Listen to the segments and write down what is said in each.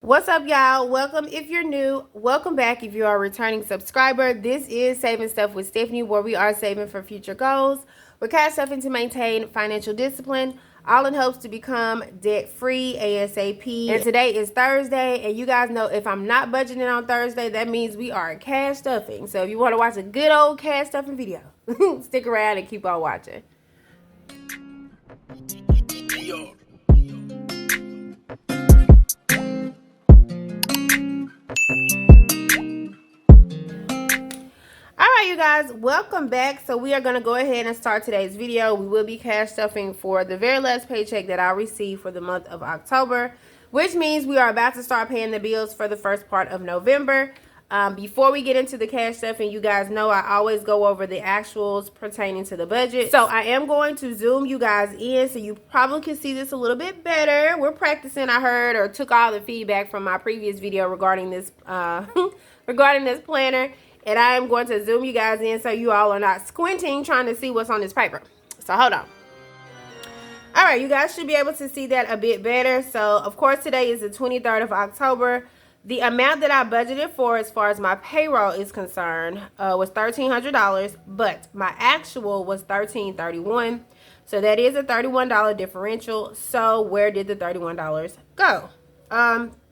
What's up, y'all? Welcome if you're new. Welcome back if you are a returning subscriber. This is Saving Stuff with Stephanie, where we are saving for future goals. We're cash stuffing to maintain financial discipline, all in hopes to become debt-free ASAP. And today is Thursday, and you guys know if I'm not budgeting on Thursday, that means we are cash stuffing. So if you want to watch a good old cash stuffing video, stick around and keep on watching. Alright, you guys, welcome back. So we are going to go ahead and start today's video. We will be cash stuffing for the very last paycheck that I received for the month of October, which means we are about to start paying the bills for the first part of November. Before we get into the cash stuffing, you guys know I always go over the actuals pertaining to the budget. So I am going to zoom you guys in so you probably can see this a little bit better. We're practicing, I heard, or took all the feedback from my previous video regarding this regarding this planner. And I am going to zoom you guys in so you all are not squinting trying to see what's on this paper. So hold on. All right, you guys should be able to see that a bit better. So, of course, today is the 23rd of October. The amount that I budgeted for as far as my payroll is concerned was $1,300, but my actual was $1,331. So that is a $31 differential. So where did the $31 go?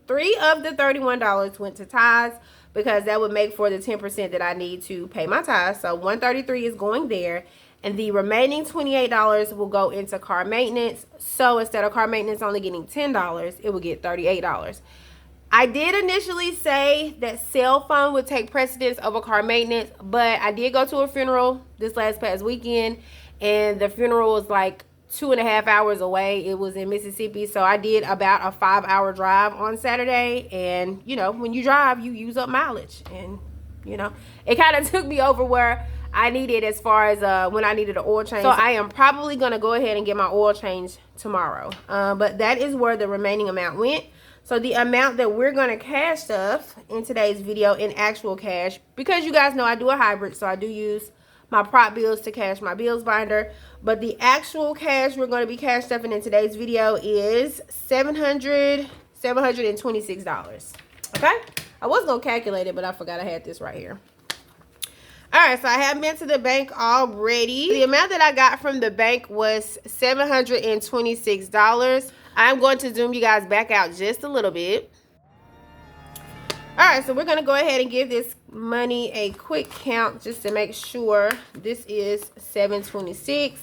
3 of the $31 went to tithes, because that would make for the 10% that I need to pay my tithes. So $133 is going there, and the remaining $28 will go into car maintenance. So instead of car maintenance only getting $10, it will get $38. I did initially say that cell phone would take precedence over car maintenance, but I did go to a funeral this past weekend, and the funeral was like 2.5 hours away. It was in Mississippi, so I did about a 5-hour drive on Saturday. And you know, when you drive, you use up mileage, and you know, it kind of took me over where I needed as far as when I needed an oil change. So I am probably gonna go ahead and get my oil change tomorrow. But that is where the remaining amount went. So the amount that we're gonna cash stuff in today's video in actual cash, because you guys know I do a hybrid, so I do use my prop bills to cash my bills binder. But the actual cash we're going to be cash stuffing in today's video is $726. Okay? I was going to calculate it, but I forgot I had this right here. Alright, so I have been to the bank already. The amount that I got from the bank was $726. I'm going to zoom you guys back out just a little bit. Alright, so we're going to go ahead and give this money a quick count just to make sure. This is $726.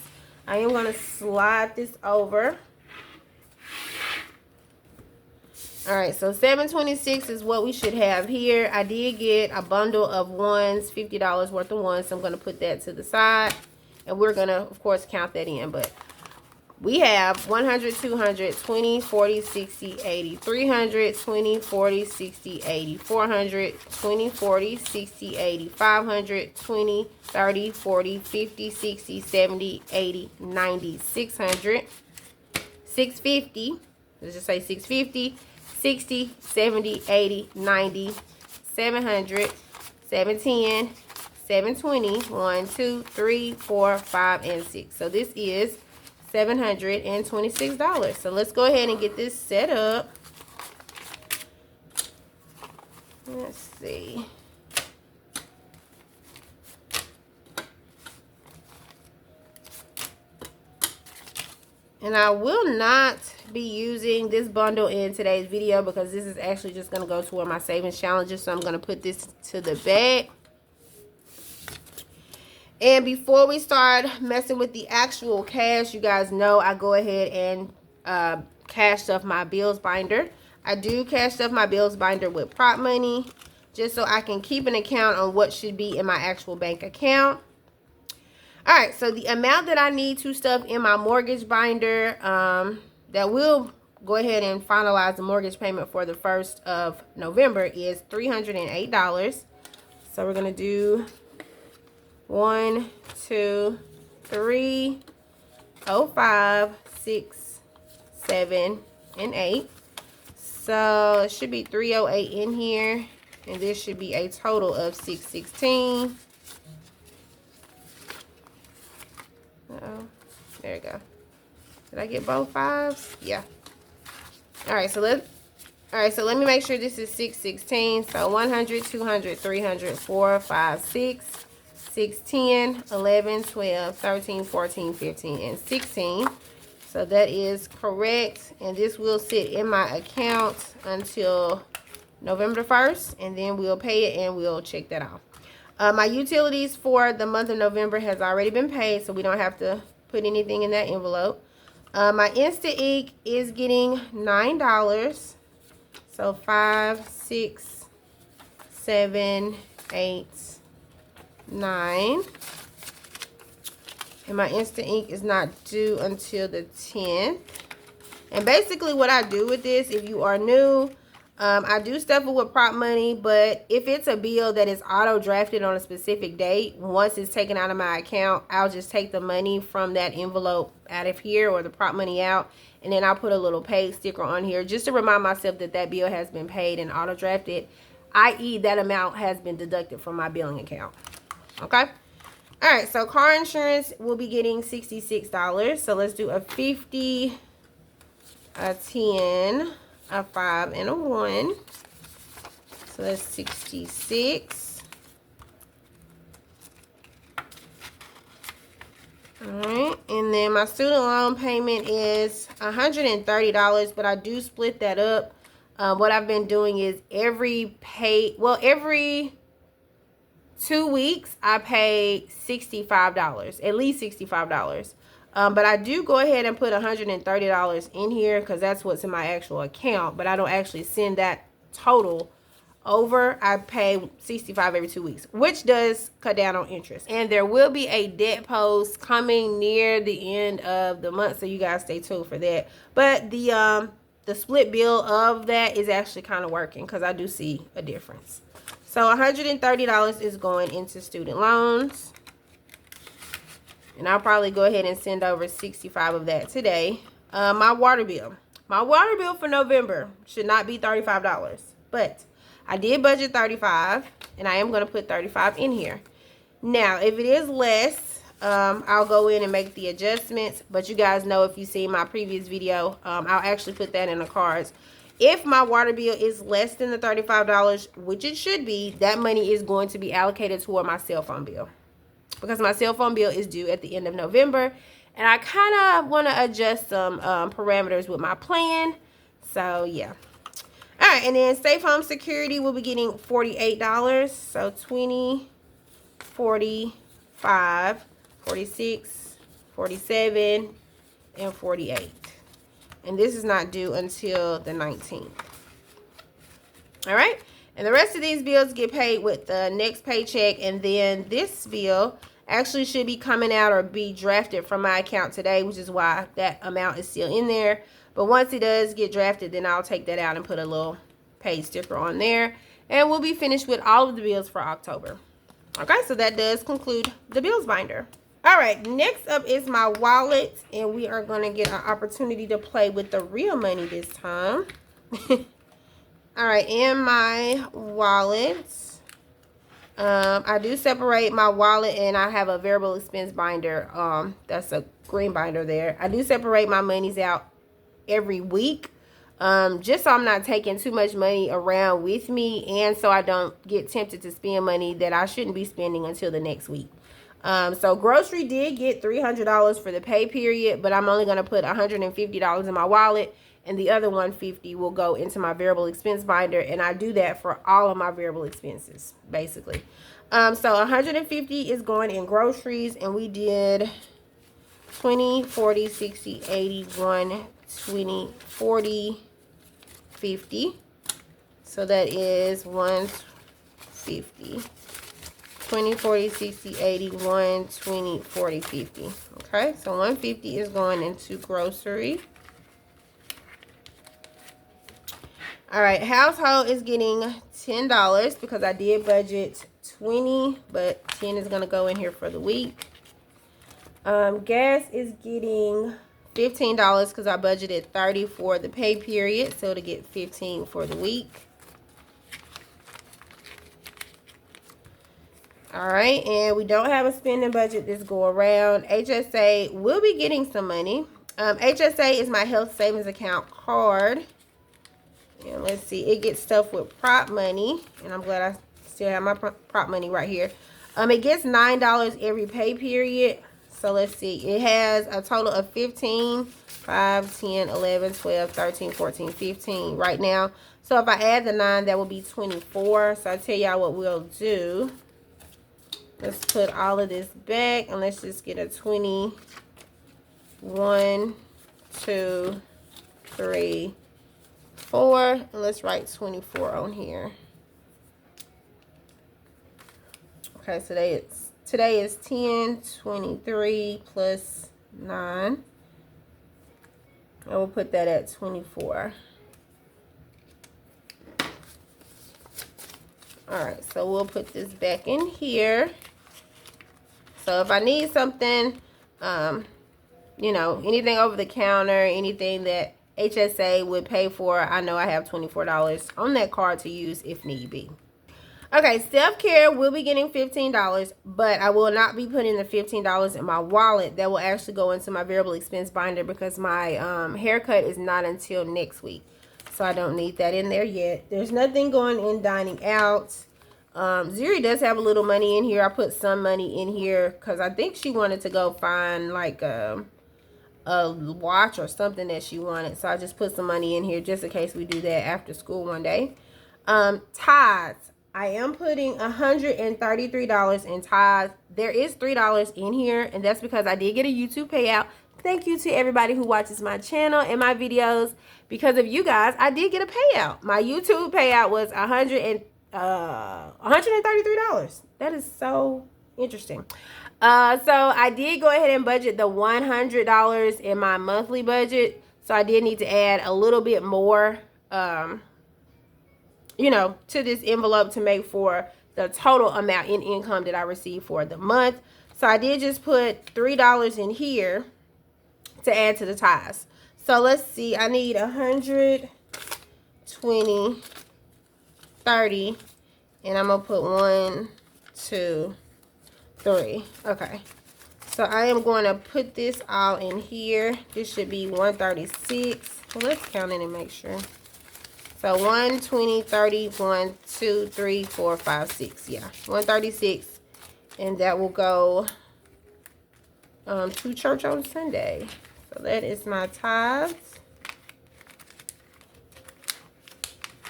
I am going to slide this over. Alright, so $726 is what we should have here. I did get a bundle of ones, $50 worth of ones, so I'm going to put that to the side. And we're going to, of course, count that in, but we have 100, 200, 20, 40, 60, 80, 300, 20, 40, 60, 80, 400, 20, 40, 60, 80, 500, 20, 30, 40, 50, 60, 70, 80, 90, 600, 650, let's just say 650, 60, 70, 80, 90, 700, 710, 720, 1, 2, 3, 4, 5, and 6. So this is $726. So let's go ahead and get this set up. Let's see. And I will not be using this bundle in today's video because this is actually just going to go toward my savings challenges. So I'm going to put this to the back. And before we start messing with the actual cash, you guys know I go ahead and cash stuff my bills binder. I do cash stuff my bills binder with prop money just so I can keep an account on what should be in my actual bank account. Alright, so the amount that I need to stuff in my mortgage binder, that will go ahead and finalize the mortgage payment for the 1st of November, is $308. So we're going to do 1, 2, 3, 4, 5, 6, 7, and 8. So it should be 308 in here, and this should be a total of 616. There you go. Did I get both 5s? Yeah. All right, so let's All right, so let me make sure this is 616. So 100, 200, 300, 4, 5, 6, 6, 10, 11, 12, 13, 14, 15, and 16. So that is correct. And this will sit in my account until November 1st. And then we'll pay it and we'll check that off. My utilities for the month of November has already been paid, so we don't have to put anything in that envelope. My Instant Ink is getting $9. So 5, 6, 7, 8, 9. And my Instant Ink is not due until the 10th. And basically what I do with this, if you are new, I do stuff with prop money, but if it's a bill that is auto drafted on a specific date, once it's taken out of my account, I'll just take the money from that envelope out of here, or the prop money out, and then I'll put a little paid sticker on here just to remind myself that that bill has been paid and auto drafted, i.e. that amount has been deducted from my billing account. Okay? All right, so car insurance will be getting $66. So let's do a 50, a 10, a 5, and a 1. So that's 66. All right, and then my student loan payment is $130, but I do split that up. What I've been doing is every 2 weeks I pay $65, at least $65. But I do go ahead and put $130 in here because that's what's in my actual account, but I don't actually send that total over. I pay $65 every 2 weeks, which does cut down on interest. And there will be a debt post coming near the end of the month, so you guys stay tuned for that. But the split bill of that is actually kind of working because I do see a difference. So $130 is going into student loans. And I'll probably go ahead and send over 65 of that today. My water bill. My water bill for November should not be $35. But I did budget $35. And I am going to put $35 in here. Now, if it is less, I'll go in and make the adjustments. But you guys know, if you see my previous video, I'll actually put that in the cards. If my water bill is less than the $35, which it should be, that money is going to be allocated toward my cell phone bill. Because my cell phone bill is due at the end of November. And I kind of want to adjust some parameters with my plan. So, yeah. All right. And then Safe Home Security will be getting $48. So, 20, 45, 46, 47, and 48. And this is not due until the 19th. All right. And the rest of these bills get paid with the next paycheck. And then this bill actually should be coming out or be drafted from my account today, which is why that amount is still in there. But once it does get drafted, then I'll take that out and put a little paid sticker on there. And we'll be finished with all of the bills for October. Okay, so that does conclude the bills binder. All right, next up is my wallet. And we are going to get an opportunity to play with the real money this time. All right, in my wallet, I do separate my wallet, and I have a variable expense binder. That's a green binder there. I do separate my monies out every week, just so I'm not taking too much money around with me, and so I don't get tempted to spend money that I shouldn't be spending until the next week. So grocery did get $300 for the pay period, but I'm only going to put $150 in my wallet. And the other $150 will go into my variable expense binder. And I do that for all of my variable expenses, basically. So $150 is going in groceries. And we did 20, 40, 60, 80, 1, 20, 40, 50. So that is 150. 20, 40, 60, 80, 1, 20, 40, 50. Okay, so 150 is going into grocery. All right, household is getting $10 because I did budget 20, but 10 is going to go in here for the week. Gas is getting $15 because I budgeted 30 for the pay period, so to get 15 for the week. All right, and we don't have a spending budget this go around. HSA will be getting some money. HSA is my health savings account card. And let's see, it gets stuff with prop money, and I'm glad I still have my prop money right here. It gets $9 every pay period. So let's see, it has a total of 15, 5, 10, 11, 12, 13, 14, 15 right now. So if I add the 9, that will be 24. So I tell y'all what we'll do. Let's put all of this back, and let's just get a 20. 1, 2, 3, 4, and let's write 24 on here. Okay, so today is 10, 23 plus 9. I will put that at 24. Alright, so we'll put this back in here. So if I need something, you know, anything over the counter, anything that HSA would pay for, I know I have $24 on that card to use if need be. Okay, self-care will be getting $15, but I will not be putting the $15 in my wallet. That will actually go into my variable expense binder because my haircut is not until next week. So I don't need that in there yet. There's nothing going in dining out. Zuri does have a little money in here. I put some money in here because I think she wanted to go find like a watch or something that she wanted. So I just put some money in here just in case we do that after school one day. Tithes. I am putting $133 in tithes. There is $3 in here, and that's because I did get a YouTube payout. Thank you to everybody who watches my channel and my videos. Because of you guys, I did get a payout. My YouTube payout was $133. That is so interesting. So I did go ahead and budget the $100 in my monthly budget. So I did need to add a little bit more, you know, to this envelope to make for the total amount in income that I received for the month. So I did just put $3 in here to add to the tithes. So let's see, I need 100, 20, 30, and I'm gonna put 1, 2, 3. Okay, so I am going to put this all in here. This should be 136. Well, let's count it and make sure. So 1, 20, 30, 1, 2, 3, 4, 5, 6. Yeah, 136, and that will go to church on Sunday. So that is my tithes.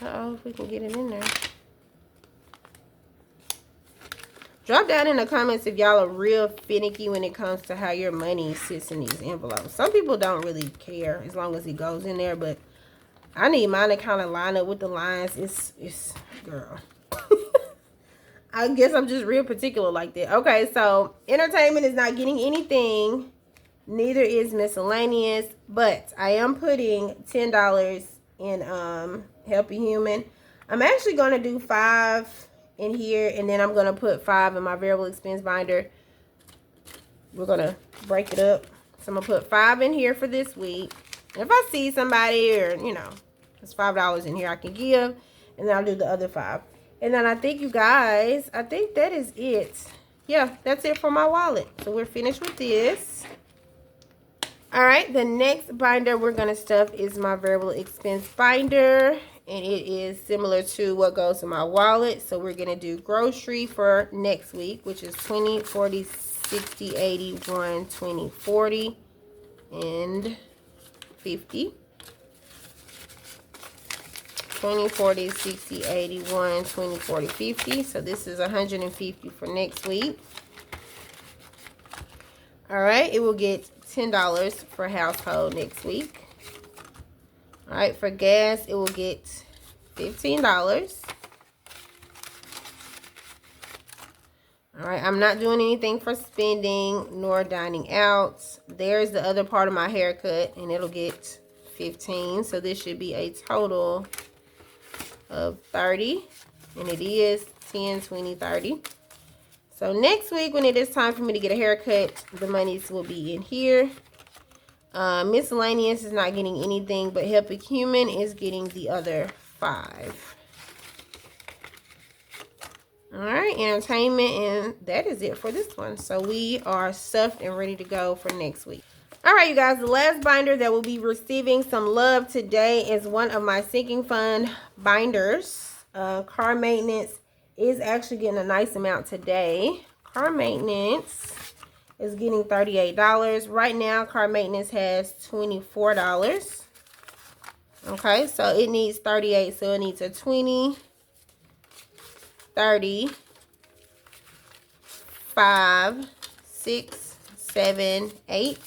Uh-oh, if we can get it in there. Drop down in the comments if y'all are real finicky when it comes to how your money sits in these envelopes. Some people don't really care as long as it goes in there, but I need mine to kind of line up with the lines. It's girl. I guess I'm just real particular like that. Okay, so entertainment is not getting anything. Neither is miscellaneous, but I am putting $10 in Help a Human. I'm actually going to do 5 in here, and then I'm going to put 5 in my variable expense binder. We're going to break it up. So I'm going to put 5 in here for this week. And if I see somebody, or, you know, there's $5 in here I can give, and then I'll do the other 5. And then I think, you guys, I think that is it. Yeah, that's it for my wallet. So we're finished with this. All right, the next binder we're going to stuff is my variable expense binder. And it is similar to what goes in my wallet. So we're going to do grocery for next week, which is 20, 40, 60, 80, 1, 20, 40, and 50. 20, 40, 60, 80, 1, 20, 40, 50. So this is 150 for next week. All right, it will get $10 for household next week. All right, for gas, it will get $15. All right, I'm not doing anything for spending nor dining out. There's the other part of my haircut, and it'll get 15. So this should be a total of 30, and it is 10, 20, 30. So next week, when it is time for me to get a haircut, the monies will be in here. Miscellaneous is not getting anything, but Help a Human is getting the other 5. All right, entertainment, and that is it for this one. So we are stuffed and ready to go for next week. All right, you guys, the last binder that will be receiving some love today is one of my sinking fund binders. Car maintenance is actually getting a nice amount today. Car maintenance is getting $38. Right now, car maintenance has $24. Okay, so it needs 38, so it needs a 20, 30, 5, 6, 7, 8.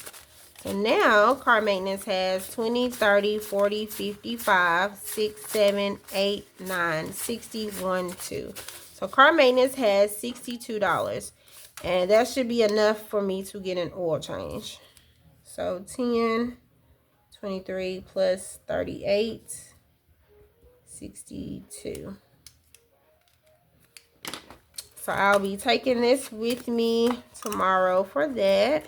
So now car maintenance has 20, 30, 40, 55, 6, 7, 8, 9, 61, 2. So car maintenance has $62. And that should be enough for me to get an oil change. So 10, 23 plus 38, 62. So I'll be taking this with me tomorrow for that.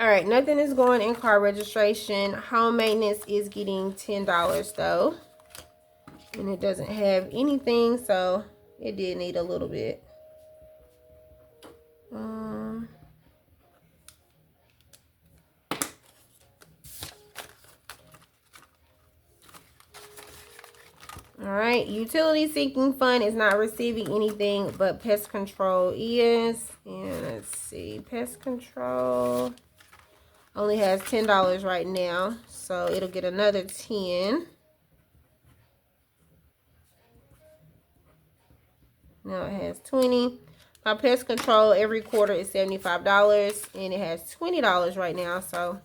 All right, nothing is going in car registration. Home maintenance is getting $10 though. And it doesn't have anything, so it did need a little bit. All right, utility sinking fund is not receiving anything, but pest control is. And let's see, pest control only has $10 right now, so it'll get another 10. Now it has 20. My pest control every quarter is $75, and it has $20 right now, so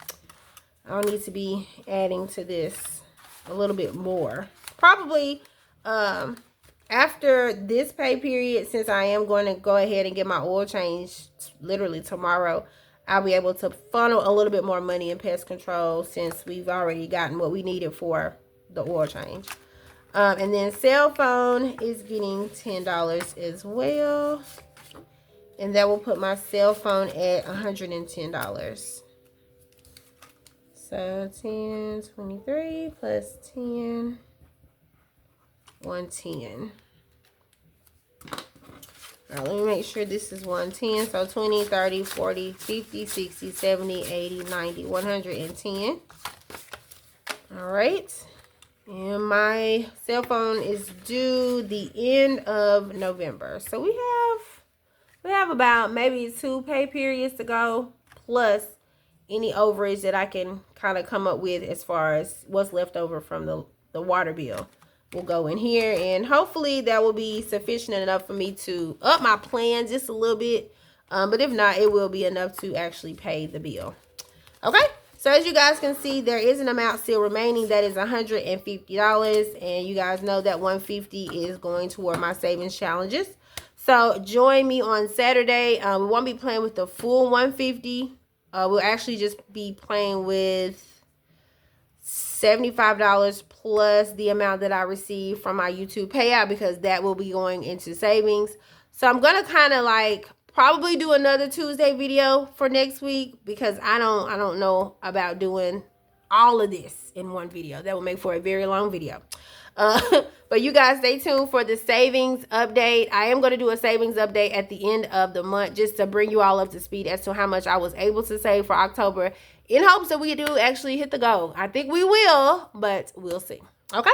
I'll need to be adding to this a little bit more. Probably after this pay period, since I am going to go ahead and get my oil changed literally tomorrow, I'll be able to funnel a little bit more money in pest control since we've already gotten what we needed for the oil change. And then cell phone is getting $10 as well. And that will put my cell phone at $110. So 10, 23 plus 10, 110. All right, let me make sure this is 110. So 20, 30, 40, 50, 60, 70, 80, 90, 110. All right. And my cell phone is due the end of November. So we have about maybe 2 pay periods to go, plus any overage that I can kind of come up with as far as what's left over from the water bill will go in here. And hopefully that will be sufficient enough for me to up my plan just a little bit. But if not, it will be enough to actually pay the bill. Okay. So as you guys can see, there is an amount still remaining that is $150, and you guys know that $150 is going toward my savings challenges. So join me on Saturday. We won't be playing with the full $150. We'll actually just be playing with $75 plus the amount that I receive from my YouTube payout, because that will be going into savings. So I'm gonna kind of like probably do another Tuesday video for next week, because I don't know about doing all of this in one video. That will make for a very long video. But you guys stay tuned for the savings update. I am going to do a savings update at the end of the month just to bring you all up to speed as to how much I was able to save for October, in hopes that we do actually hit the goal. I think we will, but we'll see. Okay?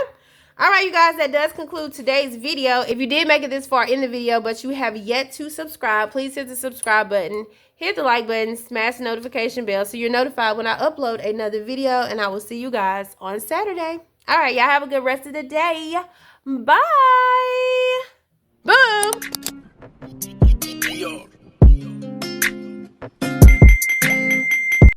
All right, you guys, that does conclude today's video. If you did make it this far in the video, but you have yet to subscribe, please hit the subscribe button, hit the like button, smash the notification bell so you're notified when I upload another video, and I will see you guys on Saturday. All right, y'all have a good rest of the day. Bye. Boom.